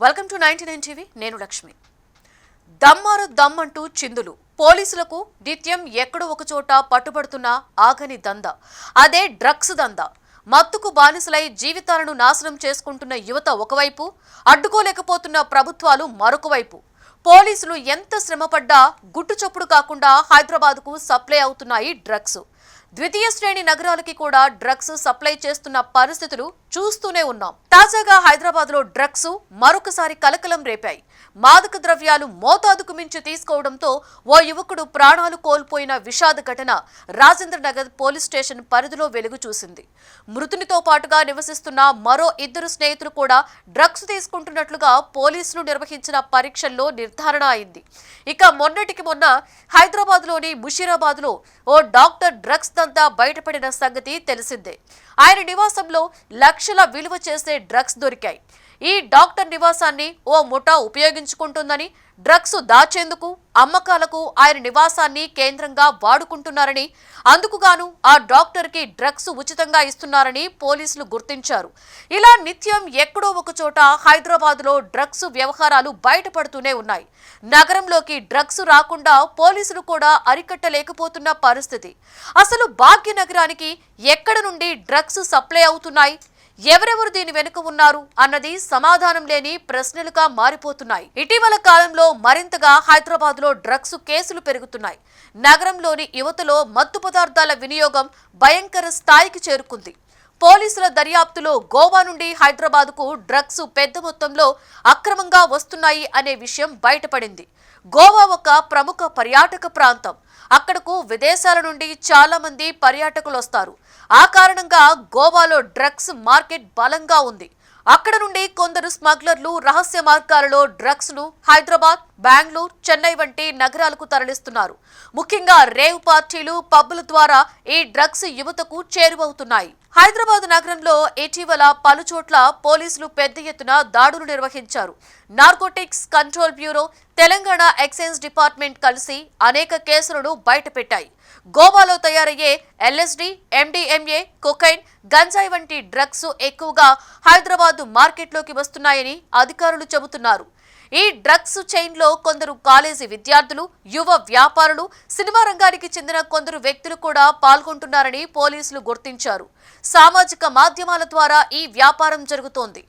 Welcome to 99 TV. నేను లక్ష్మి. దమ్మారు దమ్మంటూ చిందులు పోలీసులకు నిత్యం ఎక్కడో ఒక చోట పట్టుబడుతున్న ఆగని దంద. అదే డ్రగ్స్ దంద. మత్తుకు బానిసలై జీవితాలను నాశనం చేసుకుంటున్న యువత ఒకవైపు, అడ్డుకోలేకపోతున్న ప్రభుత్వాలు మరొక వైపు. పోలీసులు ఎంత శ్రమపడ్డా గుట్టుచప్పుడు కాకుండా హైదరాబాద్కు సప్లై అవుతున్నాయి డ్రగ్స్. ద్వితీయ శ్రేణి నగరాలకి కూడా డ్రగ్స్ సప్లై చేస్తున్న పరిస్థితులు చూస్తూనే ఉన్నాం. తాజాగా హైదరాబాద్ లో డ్రగ్స్ మరొకసారి కలకలం రేపాయి. మాదక ద్రవ్యాలు మోతాదుకు మించి తీసుకోవడంతో ఓ యువకుడు ప్రాణాలు కోల్పోయిన విషాద ఘటన రాజేంద్ర నగర్ పోలీస్ స్టేషన్ పరిధిలో వెలుగు చూసింది. మృతునితో పాటుగా నివసిస్తున్న మరో ఇద్దరు స్నేహితులు కూడా డ్రగ్స్ తీసుకుంటున్నట్లుగా పోలీసులు నిర్వహించిన పరీక్షల్లో నిర్ధారణ అయింది. ఇక మొన్నటికి మొన్న హైదరాబాద్ లోని ముషీరాబాద్ లో ఓ డాక్టర్ డ్రగ్స్ దంతా బయటపడిన సంగతి తెలిసిందే. ఆయన నివాసంలో లక్షల విలువ చేసే డ్రగ్స్ దొరికాయి. ఈ డాక్టర్ నివాసాన్ని ఓ ముఠా ఉపయోగించుకుంటుందని, డ్రగ్స్ దాచేందుకు, అమ్మకాలకు ఆయన నివాసాన్ని కేంద్రంగా వాడుకుంటున్నారని, అందుకుగాను ఆ డాక్టర్ కి డ్రగ్స్ ఉచితంగా ఇస్తున్నారని పోలీసులు గుర్తించారు. ఇలా నిత్యం ఎక్కడో ఒక చోట హైదరాబాద్ లో డ్రగ్స్ వ్యవహారాలు బయటపడుతూనే ఉన్నాయి. నగరంలోకి డ్రగ్స్ రాకుండా పోలీసులు కూడా అరికట్టలేకపోతున్న పరిస్థితి. అసలు భాగ్యనగరానికి ఎక్కడ నుండి డ్రగ్స్ సప్లై అవుతున్నాయి, ఎవరెవరు దీని వెనుక ఉన్నారు అన్నది సమాధానం లేని ప్రశ్నలుగా మారిపోతున్నాయి. ఇటీవల కాలంలో మరింతగా హైదరాబాద్ లో డ్రగ్స్ కేసులు పెరుగుతున్నాయి. నగరంలోని యువతలో మత్తు పదార్థాల వినియోగం భయంకర స్థాయికి చేరుకుంది. పోలీసుల దర్యాప్తులో గోవా నుండి హైదరాబాద్ కు డ్రగ్స్ పెద్ద మొత్తంలో అక్రమంగా వస్తున్నాయి అనే విషయం బయటపడింది. గోవా ఒక ప్రముఖ పర్యాటక ప్రాంతం. అక్కడకు విదేశాల నుండి చాలా మంది పర్యాటకులు వస్తారు. ఆ కారణంగా గోవాలో డ్రగ్స్ మార్కెట్ బలంగా ఉంది. అక్కడ నుండి కొందరు స్మగ్లర్లు రహస్య మార్గాలలో డ్రగ్స్ ను హైదరాబాద్, బెంగళూరు, చెన్నై వంటి నగరాలకు తరలిస్తున్నారు. ముఖ్యంగా రేవ్ పార్టీలు, పబ్బుల ద్వారా ఈ డ్రగ్స్ యువతకు చేరువవుతున్నాయి. హైదరాబాద్ నగరంలో ఇటీవల పలుచోట్ల పోలీసులు పెద్ద ఎత్తున దాడులు నిర్వహించారు. Narcotics control bureau, Telangana excise department కలిసి అనేక కేసులను బయటపెట్టాయి. గోవాలో తయారయ్యే LSD, MDMA, కొకైన్, గంజాయి వంటి డ్రగ్స్ ఎక్కువగా హైదరాబాద్ మార్కెట్లోకి వస్తున్నాయని అధికారులు చెబుతున్నారు. ఈ డ్రగ్స్ చైన్ లో కొందరు కాలేజీ విద్యార్థులు, యువ వ్యాపారులు, సినిమా రంగానికి చెందిన కొందరు వ్యక్తులు కూడా పాల్గొంటున్నారని పోలీసులు గుర్తించారు. సామాజిక మాధ్యమాల ద్వారా ఈ వ్యాపారం జరుగుతోంది.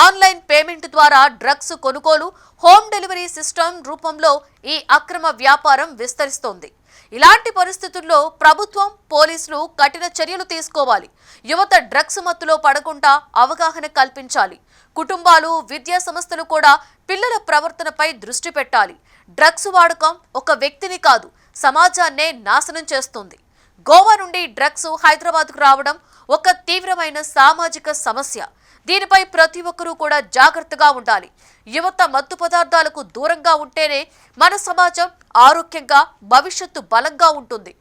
ఆన్లైన్ పేమెంట్ ద్వారా డ్రగ్స్ కొనుగోలు, హోమ్ డెలివరీ సిస్టమ్ రూపంలో ఈ అక్రమ వ్యాపారం విస్తరిస్తోంది. ఇలాంటి పరిస్థితుల్లో ప్రభుత్వం, పోలీసులు కఠిన చర్యలు తీసుకోవాలి. యువత డ్రగ్స్ మత్తులో పడకుండా అవగాహన కల్పించాలి. కుటుంబాలు, విద్యా సంస్థలు కూడా పిల్లల ప్రవర్తనపై దృష్టి పెట్టాలి. డ్రగ్స్ వాడకం ఒక వ్యక్తిని కాదు, సమాజాన్నే నాశనం చేస్తుంది. గోవా నుండి డ్రగ్స్ హైదరాబాద్కు రావడం ఒక తీవ్రమైన సామాజిక సమస్య. దీనిపై ప్రతి ఒక్కరూ కూడా జాగ్రత్తగా ఉండాలి. యువత మత్తు పదార్థాలకు దూరంగా ఉంటేనే మన సమాజం ఆరోగ్యంగా, భవిష్యత్తు బలంగా ఉంటుంది.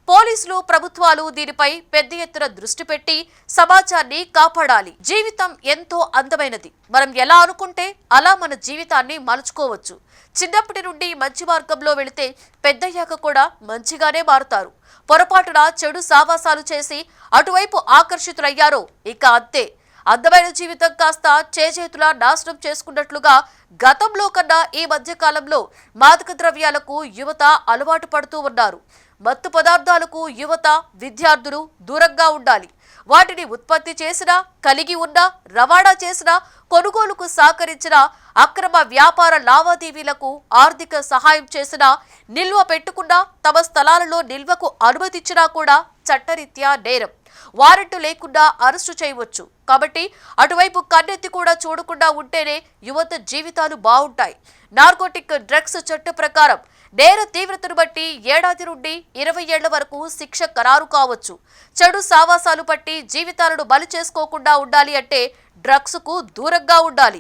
పోలీసులు, ప్రభుత్వాలు దీనిపై పెద్ద ఎత్తున దృష్టి పెట్టి సమాజాన్ని కాపాడాలి. జీవితం ఎంతో అందమైనది. మనం ఎలా అనుకుంటే అలా మన జీవితాన్ని మలుచుకోవచ్చు. చిన్నప్పటి నుండి మంచి మార్గంలో వెళితే పెద్దయ్యాక కూడా మంచిగానే మారుతారు. పొరపాటున చెడు సావాసాలు చేసి అటువైపు ఆకర్షితులయ్యారో ఇక అంతే. అందమైన జీవితం కాస్త చేజేతులా నాశనం చేసుకున్నట్లుగా గతంలో కన్నా ఈ మధ్య కాలంలో మాదక ద్రవ్యాలకు యువత అలవాటు పడుతూ ఉన్నారు. మత్తు పదార్థాలకు యువత, విద్యార్థులు దూరంగా ఉండాలి. వాటిని ఉత్పత్తి చేసినా, కలిగి ఉన్నా, రవాణా చేసినా, కొనుగోలుకు సహకరించినా, అక్రమ వ్యాపార లావాదేవీలకు ఆర్థిక సహాయం చేసినా, నిల్వ పెట్టుకున్నా, తమ స్థలాలలో నిల్వకు అనుమతించినా కూడా చట్టరీత్యా నేరం. వారెంట్ లేకుండా అరెస్టు చేయవచ్చు. కాబట్టి అటువైపు కన్నెత్తి కూడా చూడకుండా ఉంటేనే యువత జీవితాలు బాగుంటాయి. నార్కోటిక్ డ్రగ్స్ చట్ట ప్రకారం నేర తీవ్రతను బట్టి 7 ఏళ్ల నుండి 20 ఏళ్ల వరకు శిక్ష ఖరారు కావచ్చు. చెడు సావాసాలు పట్టి జీవితాలను బలి చేసుకోకుండా ఉండాలి అంటే డ్రగ్స్ కు దూరంగా ఉండాలి.